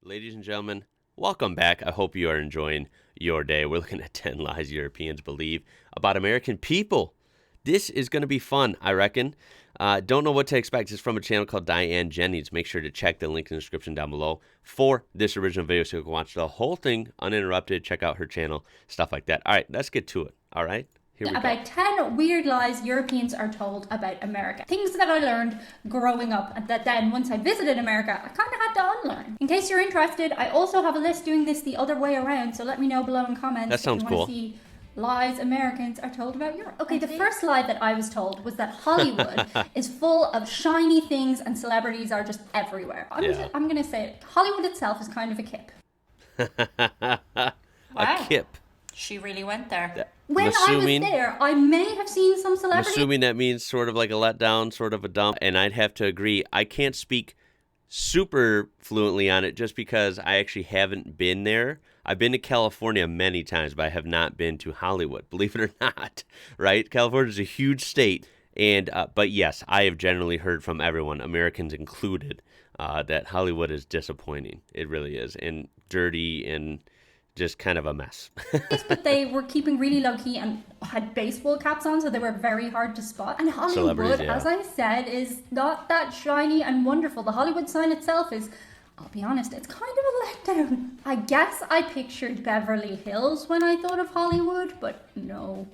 Ladies and gentlemen, welcome back. I hope you are enjoying your day. We're looking at 10 lies Europeans believe about American people. This is going to be fun, I reckon. Don't know what to expect. It's from a channel called Diane Jennings. Make sure to check the link in the description down below for this original video so you can watch the whole thing uninterrupted. Check out her channel, stuff like that. All right, let's get to it. All right? Here we go. About 10 weird lies Europeans are told about America. Things that I learned growing up and that then once I visited America, I kind of had to unlearn. In case you're interested, I also have a list doing this the other way around, so let me know below in comments that sounds if you want to see lies Americans are told about Europe. Okay, the first lie that I was told was that Hollywood is full of shiny things and celebrities are just everywhere. I'm going to say it. Hollywood itself is kind of a kip. A kip. She really went there. When I was there, I may have seen some celebrities. I'm assuming that means sort of like a letdown, sort of a dump, and I'd have to agree. I can't speak super fluently on it just because I actually haven't been there. I've been to California many times, but I have not been to Hollywood, believe it or not, right? California is a huge state, and but yes, I have generally heard from everyone, Americans included, that Hollywood is disappointing. It really is, and dirty and just kind of a mess. But they were keeping really low key and had baseball caps on, so they were very hard to spot. And Hollywood, as I said, is not that shiny and wonderful. The Hollywood sign itself is, I'll be honest, it's kind of a letdown. I guess I pictured Beverly Hills when I thought of Hollywood, but no.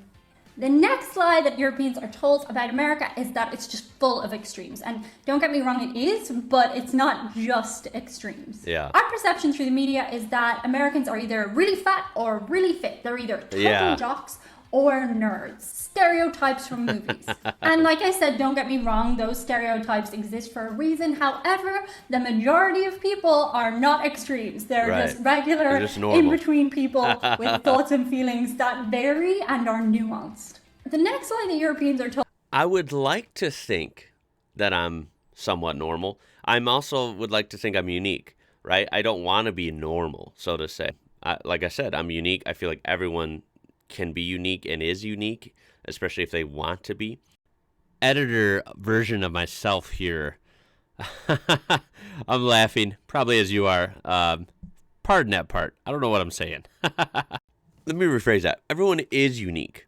The next lie that Europeans are told about America is that it's just full of extremes. And don't get me wrong, it is, but it's not just extremes. Yeah. Our perception through the media is that Americans are either really fat or really fit. They're either total jocks or nerds. Stereotypes from movies. And like I said, don't get me wrong, those stereotypes exist for a reason. However, the majority of people are not extremes. They're just regular, in-between people with thoughts and feelings that vary and are nuanced. The next lie that Europeans are told... I would like to think that I'm somewhat normal. I'm also would like to think I'm unique, right? I don't want to be normal, so to say. Like I said, I'm unique. I feel like everyone can be unique and is unique, especially if they want to be. Editor version of myself here. I'm laughing, probably as you are. Pardon that part. I don't know what I'm saying. Let me rephrase that. Everyone is unique.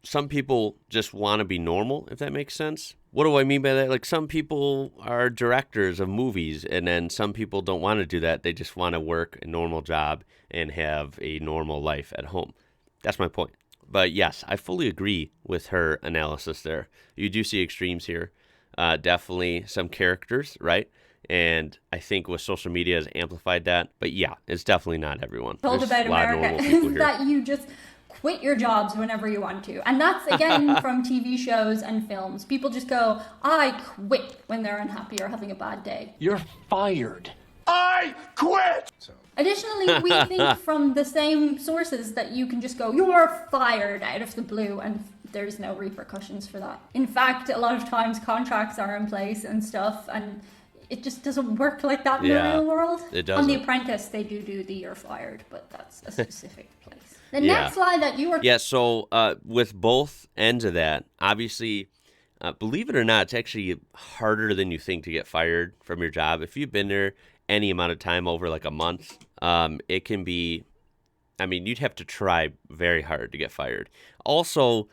Some people just want to be normal, if that makes sense. What do I mean by that? Like, some people are directors of movies, and then some people don't want to do that. They just want to work a normal job and have a normal life at home. That's my point. But yes, I fully agree with her analysis there. You do see extremes here. Definitely some characters, right? And I think with social media has amplified that. But yeah, it's definitely not everyone. Told about America is that you just quit your jobs whenever you want to. And that's, again, from TV shows and films. People just go, I quit when they're unhappy or having a bad day. You're fired. I quit! Additionally, we think from the same sources that you can just go, you're fired out of the blue, and there's no repercussions for that. In fact, a lot of times contracts are in place and stuff, and it just doesn't work like that in the real world. It doesn't. On The Apprentice, they do the you're fired, but that's a specific place. The next lie that you were... Yeah, so with both ends of that, obviously, believe it or not, it's actually harder than you think to get fired from your job. If you've been there any amount of time over like a month, it can be, I mean, you'd have to try very hard to get fired. Also,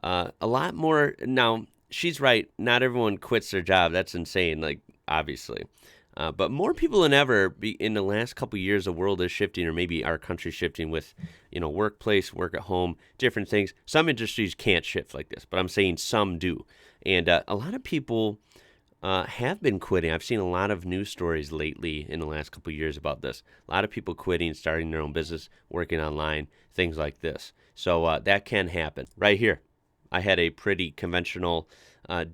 a lot more, now, she's right, not everyone quits their job. That's insane, like, obviously. But more people than ever, in the last couple of years, the world is shifting, or maybe our country's shifting with, workplace, work at home, different things. Some industries can't shift like this, but I'm saying some do. And a lot of people have been quitting. I've seen a lot of news stories lately in the last couple of years about this. A lot of people quitting, starting their own business, working online, things like this. So that can happen. Right here, I had a pretty conventional,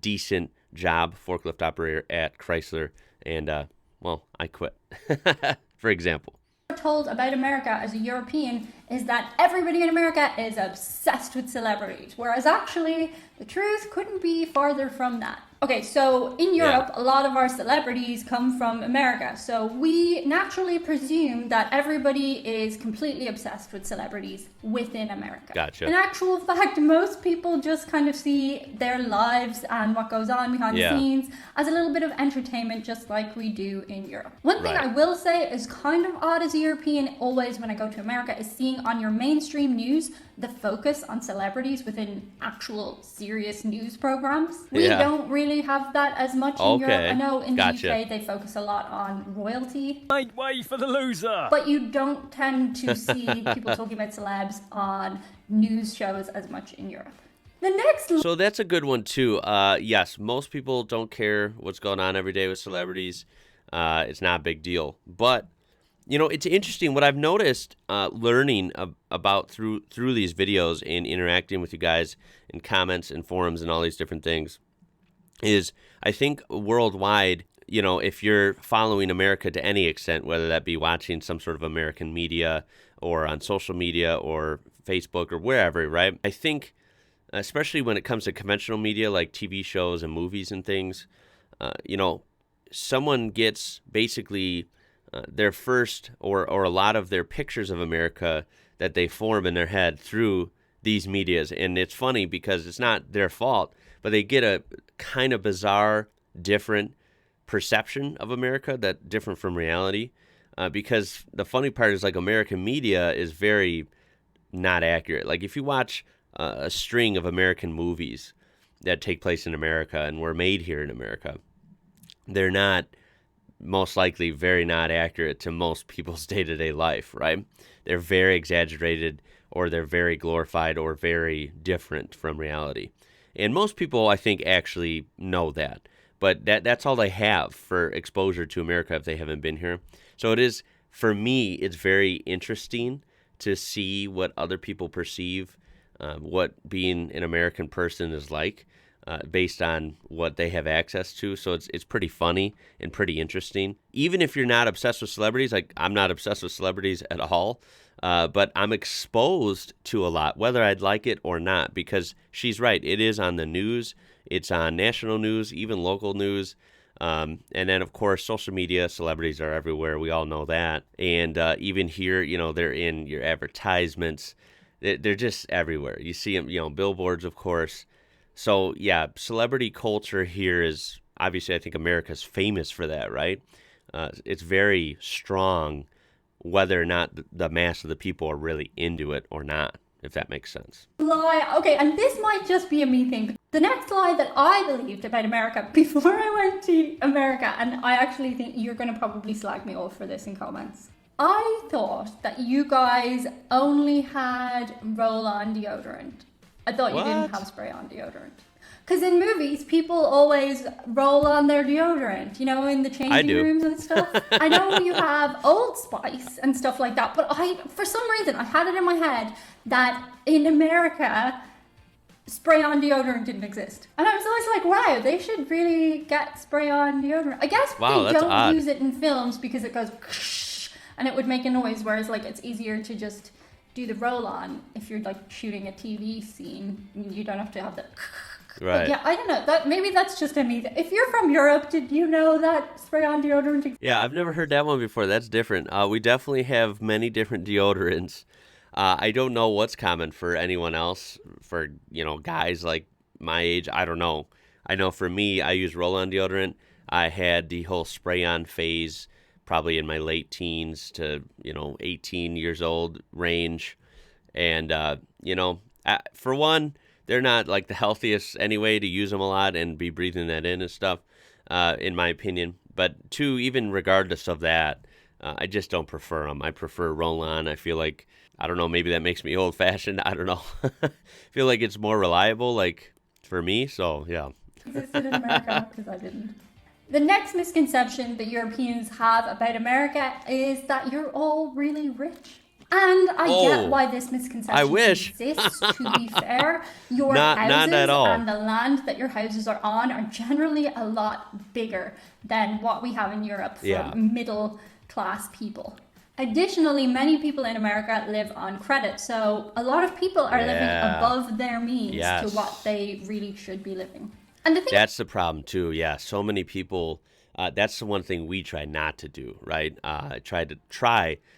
decent job, forklift operator at Chrysler, and, I quit, for example. Told about America as a European is that everybody in America is obsessed with celebrities, whereas actually the truth couldn't be farther from that. Okay, so in Europe, a lot of our celebrities come from America. So we naturally presume that everybody is completely obsessed with celebrities within America. Gotcha. In actual fact, most people just kind of see their lives and what goes on behind the scenes as a little bit of entertainment, just like we do in Europe. One thing I will say is kind of odd as a European, always when I go to America, is seeing on your mainstream news the focus on celebrities within actual serious news programs. We don't really have that as much in Europe. I know in the UK they focus a lot on royalty. Make way for the loser! But you don't tend to see people talking about celebs on news shows as much in Europe. The next... So that's a good one too. Yes, most people don't care what's going on every day with celebrities. It's not a big deal. But you know, it's interesting. What I've noticed learning about through these videos and interacting with you guys in comments and forums and all these different things is I think worldwide, you know, if you're following America to any extent, whether that be watching some sort of American media or on social media or Facebook or wherever, right? I think especially when it comes to conventional media like TV shows and movies and things, you know, someone gets basically their first or a lot of their pictures of America that they form in their head through these medias. And it's funny because it's not their fault, but they get a kind of bizarre, different perception of America that different from reality. Because the funny part is like American media is very not accurate. Like if you watch a string of American movies that take place in America and were made here in America, they're not most likely very not accurate to most people's day-to-day life, right? They're very exaggerated or they're very glorified or very different from reality. And most people, I think, actually know that. But that's all they have for exposure to America if they haven't been here. So it is, for me, it's very interesting to see what other people perceive, what being an American person is like. Based on what they have access to. So it's pretty funny and pretty interesting. Even if you're not obsessed with celebrities, like I'm not obsessed with celebrities at all, but I'm exposed to a lot, whether I'd like it or not, because she's right. It is on the news. It's on national news, even local news. And then, of course, social media, celebrities are everywhere. We all know that. And even here, you know, they're in your advertisements. They're just everywhere. You see them, you know, billboards, of course. So, yeah, celebrity culture here is, obviously, I think America's famous for that, right? It's very strong, whether or not the mass of the people are really into it or not, if that makes sense. Lie. Okay, and this might just be a me thing. The next lie that I believed about America before I went to America, and I actually think you're going to probably slag me off for this in comments. I thought that you guys only had roll-on deodorant. I thought you didn't have spray-on deodorant. Because in movies, people always roll on their deodorant, you know, in the changing rooms and stuff. I know you have Old Spice and stuff like that, but for some reason, I had it in my head that in America, spray-on deodorant didn't exist. And I was always like, wow, they should really get spray-on deodorant. I guess they don't use it in films because it goes and it would make a noise, whereas like it's easier to just do the roll-on if you're like shooting a TV scene. You don't have to have the... Right. But yeah, I don't know. Maybe that's just a me. If you're from Europe, did you know that spray-on deodorant? Yeah, I've never heard that one before. That's different. We definitely have many different deodorants. I don't know what's common for anyone else. For, you know, guys like my age, I don't know. I know for me, I use roll-on deodorant. I had the whole spray-on phase probably in my late teens to, 18 years old range. And, for one, they're not like the healthiest anyway to use them a lot and be breathing that in and stuff, in my opinion. But two, even regardless of that, I just don't prefer them. I prefer roll-on. I feel like, I don't know, maybe that makes me old-fashioned. I don't know. I feel like it's more reliable, like, for me. So, yeah. Existed in America, because I didn't. The next misconception that Europeans have about America is that you're all really rich. And I get why this misconception exists, to be fair. Your houses and the land that your houses are on are generally a lot bigger than what we have in Europe for middle-class people. Additionally, many people in America live on credit, so a lot of people are living above their means to what they really should be living. And the thing That's the problem too. Yeah, so many people. That's the one thing we try not to do, right? I try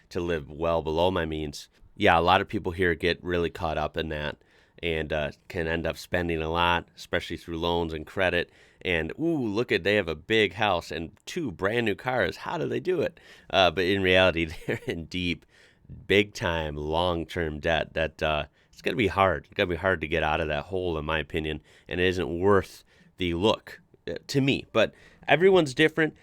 to live well below my means. Yeah, a lot of people here get really caught up in that and can end up spending a lot, especially through loans and credit. And look they have a big house and 2 brand new cars. How do they do it? But in reality, they're in deep, big time, long term debt. That it's gonna be hard. It's gonna be hard to get out of that hole, in my opinion, and it isn't worth the look to me. But everyone's different.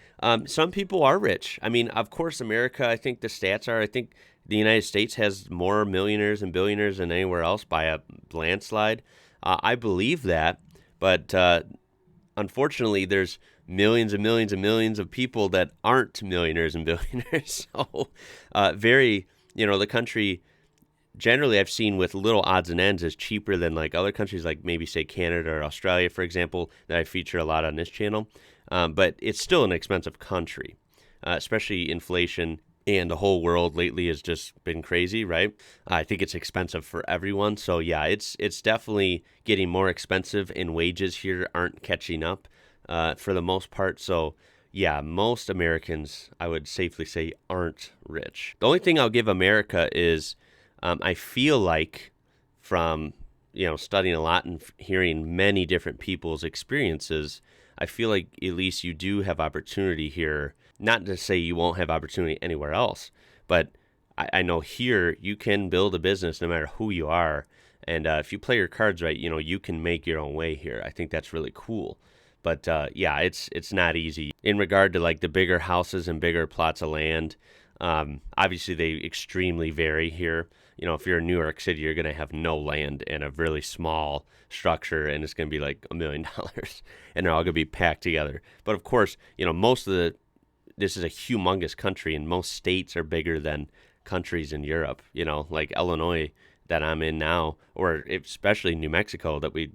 Some people are rich. I mean, of course, America, I think the stats are, I think the United States has more millionaires and billionaires than anywhere else by a landslide. I believe that, but unfortunately, there's millions and millions and millions of people that aren't millionaires and billionaires. So the country generally I've seen with little odds and ends is cheaper than like other countries, like maybe say Canada or Australia, for example, that I feature a lot on this channel. But it's still an expensive country, especially inflation. And the whole world lately has just been crazy, right? I think it's expensive for everyone. So yeah, it's definitely getting more expensive, and wages here aren't catching up for the most part. So yeah, most Americans, I would safely say, aren't rich. The only thing I'll give America is I feel like from studying a lot and hearing many different people's experiences, I feel like at least you do have opportunity here. Not to say you won't have opportunity anywhere else, but I know here you can build a business no matter who you are. And if you play your cards right, you can make your own way here. I think that's really cool. But yeah, it's not easy. In regard to like the bigger houses and bigger plots of land, obviously they extremely vary here. If you're in New York City, you're going to have no land and a really small structure, and it's going to be like $1 million, and they're all going to be packed together. But of course, this is a humongous country, and most states are bigger than countries in Europe, like Illinois that I'm in now, or especially New Mexico that we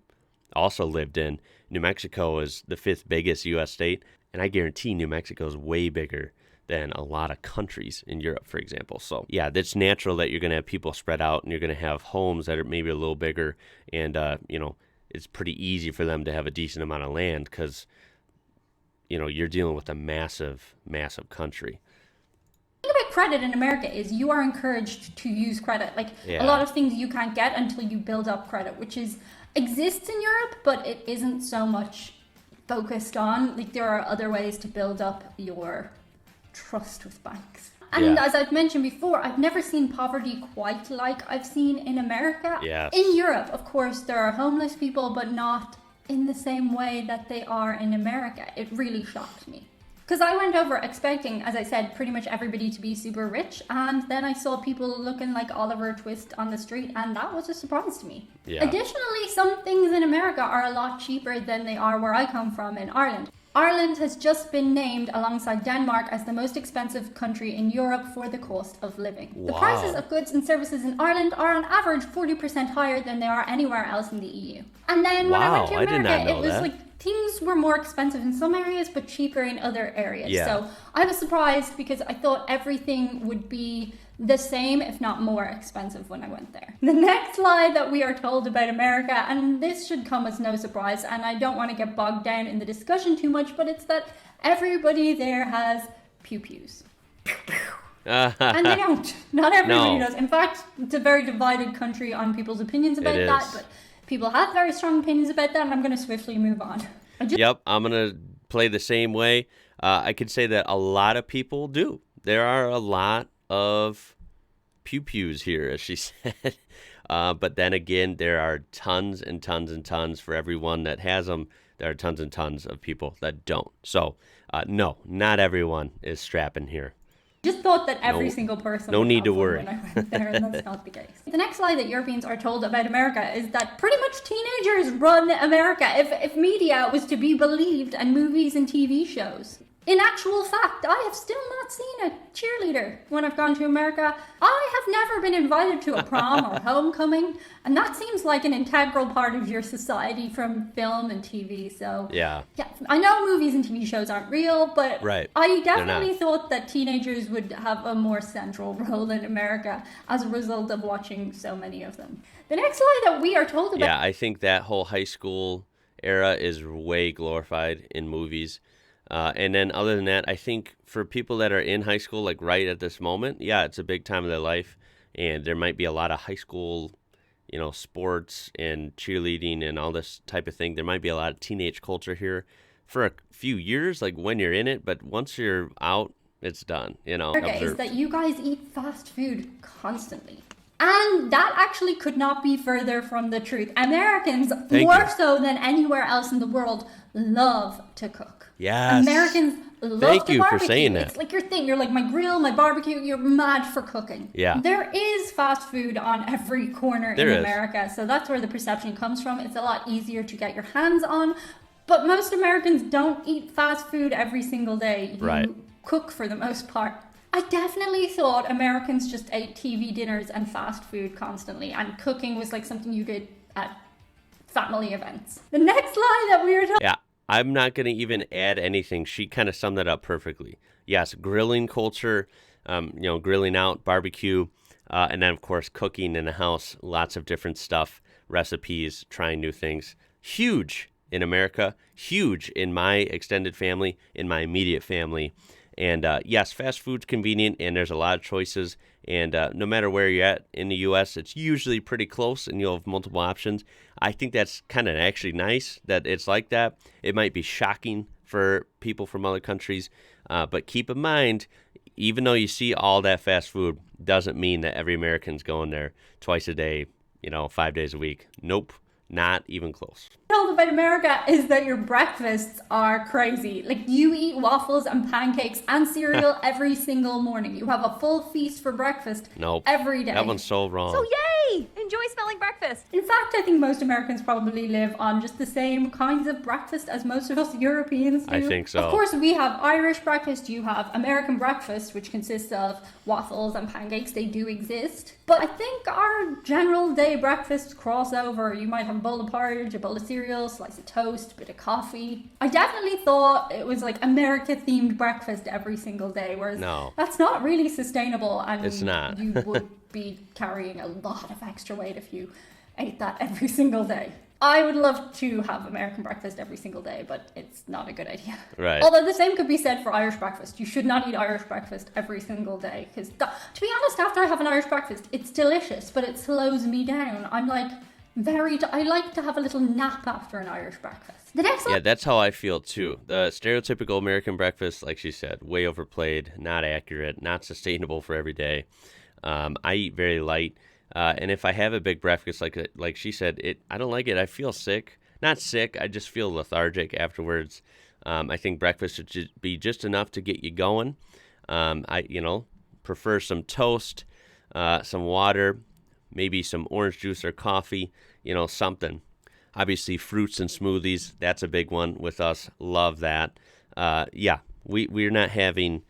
also lived in. New Mexico is the 5th biggest U.S. state, and I guarantee New Mexico is way bigger than a lot of countries in Europe, for example. So yeah, that's natural that you're going to have people spread out, and you're going to have homes that are maybe a little bigger, and it's pretty easy for them to have a decent amount of land because you're dealing with a massive, massive country. The thing about credit in America is you are encouraged to use credit. A lot of things you can't get until you build up credit, which exists in Europe, but it isn't so much focused on. There are other ways to build up your trust with banks. And as I've mentioned before, I've never seen poverty quite like I've seen in America. Yes. In Europe, of course, there are homeless people, but not in the same way that they are in America. It really shocked me. Because I went over expecting, as I said, pretty much everybody to be super rich, and then I saw people looking like Oliver Twist on the street, and that was a surprise to me. Yeah. Additionally, some things in America are a lot cheaper than they are where I come from in Ireland. Ireland has just been named alongside Denmark as the most expensive country in Europe for the cost of living. Wow. The prices of goods and services in Ireland are on average 40% higher than they are anywhere else in the EU. And then when I went to America, it was like things were more expensive in some areas but cheaper in other areas. Yeah. So I was surprised because I thought everything would be the same, if not more expensive when I went there. The next lie that we are told about America, and this should come as no surprise, and I don't want to get bogged down in the discussion too much, but it's that everybody there has pew-pews. And they don't. Not everybody does. In fact, it's a very divided country on people's opinions about that, but people have very strong opinions about that, and I'm going to swiftly move on. Yep, I'm going to play the same way. I could say that a lot of people do. There are a lot of pew-pews here, as she said. But then again, there are tons and tons and tons for everyone that has them. There are tons and tons of people that don't. So, no, not everyone is strapping here. Just thought that every single person no need to worry when I went there, and that's not the case. The next lie that Europeans are told about America is that pretty much teenagers run America, if media was to be believed, and movies and TV shows. In actual fact, I have still not seen a cheerleader when I've gone to America. I have never been invited to a prom or homecoming, and that seems like an integral part of your society from film and TV. So yeah, I know movies and TV shows aren't real, but I definitely thought that teenagers would have a more central role in America as a result of watching so many of them. The next lie that we are told about... Yeah, I think that whole high school era is way glorified in movies. And then other than that, I think for people that are in high school, like right at this moment, yeah, it's a big time of their life. And there might be a lot of high school, sports and cheerleading and all this type of thing. There might be a lot of teenage culture here for a few years, like when you're in it. But once you're out, it's done, Okay, is that you guys eat fast food constantly. And that actually could not be further from the truth. Americans, more so than anywhere else in the world, love to cook. Yes. Americans love Thank to you barbecue. for saying that. It's like your thing. You're like, my grill, my barbecue, you're mad for cooking. Yeah. There is fast food on every corner in America. So that's where the perception comes from. It's a lot easier to get your hands on. But most Americans don't eat fast food every single day. You cook for the most part. I definitely thought Americans just ate TV dinners and fast food constantly, and cooking was like something you did at family events. The next line that we were talking... Yeah, I'm not going to even add anything. She kind of summed that up perfectly. Yes, grilling culture, grilling out, barbecue, and then, of course, cooking in the house, lots of different stuff, recipes, trying new things. Huge in America, huge in my extended family, in my immediate family. And yes, fast food's convenient, and there's a lot of choices. And no matter where you're at in the U.S., it's usually pretty close, and you'll have multiple options. I think that's kind of actually nice that it's like that. It might be shocking for people from other countries, but keep in mind, even though you see all that fast food, doesn't mean that every American's going there twice a day, 5 days a week. Nope. Not even close. Told about America is that your breakfasts are crazy. Like, you eat waffles and pancakes and cereal every single morning. You have a full feast for breakfast every day. That one's so wrong. So yay! Enjoy smelling breakfast. In fact, I think most Americans probably live on just the same kinds of breakfast as most of us Europeans do. I think so. Of course, we have Irish breakfast. You have American breakfast, which consists of waffles and pancakes. They do exist. But I think our general day breakfasts cross over. You might have a bowl of porridge, a bowl of cereal, slice of toast, bit of coffee. I definitely thought it was like America-themed breakfast every single day, whereas that's not really sustainable, and it's not. You would be carrying a lot of extra weight if you ate that every single day. I would love to have American breakfast every single day, but it's not a good idea. Right. Although the same could be said for Irish breakfast. You should not eat Irish breakfast every single day, because to be honest, after I have an Irish breakfast, it's delicious, but it slows me down. I'm like I like to have a little nap after an Irish breakfast. The next one. Yeah, that's how I feel too. The stereotypical American breakfast, like she said, way overplayed, not accurate, not sustainable for every day. I eat very light. And if I have a big breakfast, like she said, I don't like it. I feel sick. Not sick. I just feel lethargic afterwards. I think breakfast should be just enough to get you going. I prefer some toast, some water, maybe some orange juice or coffee, something. Obviously, fruits and smoothies, that's a big one with us. Love that. We're not having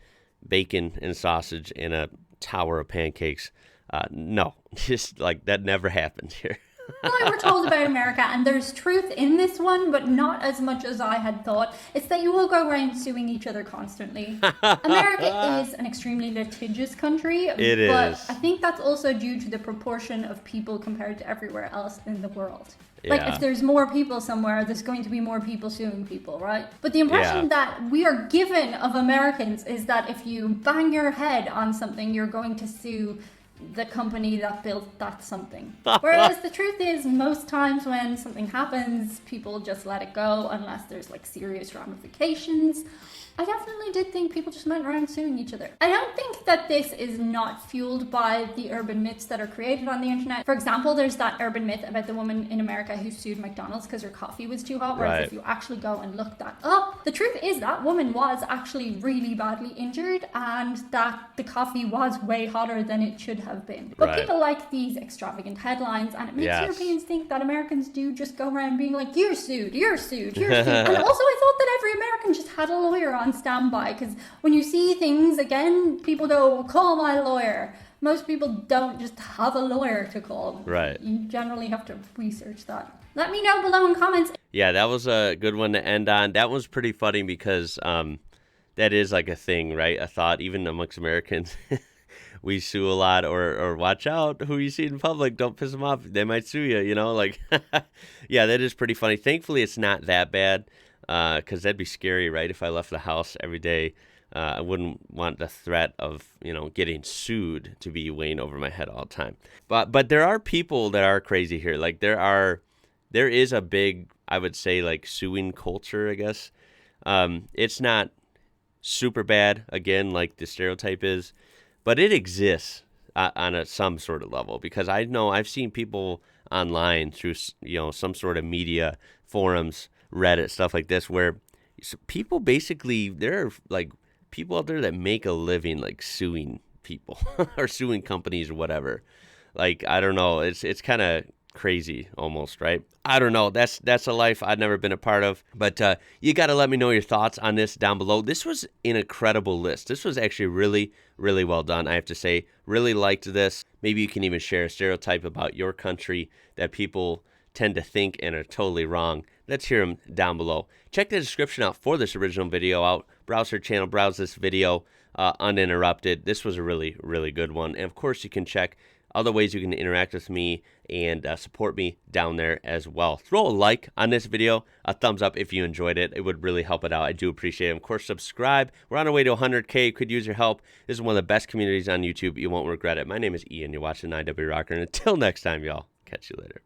bacon and sausage in a tower of pancakes. No, just like that never happened here. I were told about America, and there's truth in this one, but not as much as I had thought. It's that you will go around suing each other constantly. America is an extremely litigious country. It but is. I think that's also due to the proportion of people compared to everywhere else in the world. Like, if there's more people somewhere, there's going to be more people suing people, right? But the impression that we are given of Americans is that if you bang your head on something, you're going to sue the company that built that something. Whereas the truth is, most times when something happens, people just let it go unless there's like serious ramifications. I definitely did think people just went around suing each other. I don't think that this is not fueled by the urban myths that are created on the internet. For example, there's that urban myth about the woman in America who sued McDonald's because her coffee was too hot, whereas if you actually go and look that up, the truth is that woman was actually really badly injured and that the coffee was way hotter than it should have been. But people like these extravagant headlines, and it makes Europeans think that Americans do just go around being like, you're sued, you're sued, you're sued. And also I thought that every American just had a lawyer on standby, because when you see things again, people go, call my lawyer. Most people don't just have a lawyer to call. Right. You generally have to research that. Let me know below in comments. Yeah, that was a good one to end on. That was pretty funny because that is like a thing, right? A thought, even amongst Americans. we sue a lot, or watch out who you see in public. Don't piss them off. They might sue you, you know, like, yeah, that is pretty funny. Thankfully, it's not that bad, because that'd be scary, right? If I left the house every day, I wouldn't want the threat of, you know, getting sued to be weighing over my head all the time. But there are people that are crazy here. Like there is a big, I would say, like suing culture, I guess. It's not super bad, again, like the stereotype is, but it exists on some sort of level, because I know I've seen people online through, you know, some sort of media forums, Reddit, stuff like this, where people basically, there are like people out there that make a living like suing people or suing companies or whatever. Like, I don't know, it's kind of crazy almost, right? I don't know. That's a life I've never been a part of. But you got to let me know your thoughts on this down below. This was an incredible list. This was actually really, really well done, I have to say. Really liked this. Maybe you can even share a stereotype about your country that people tend to think and are totally wrong. Let's hear them down below. Check the description out for this original video out. Browse her channel, browse this video uninterrupted. This was a really, really good one. And of course, you can check other ways you can interact with me and support me down there as well. Throw a like on this video, a thumbs up if you enjoyed it. It would really help it out. I do appreciate it. Of course, subscribe. We're on our way to 100K. Could use your help. This is one of the best communities on YouTube. You won't regret it. My name is Ian. You're watching IWrocker. And until next time, y'all, catch you later.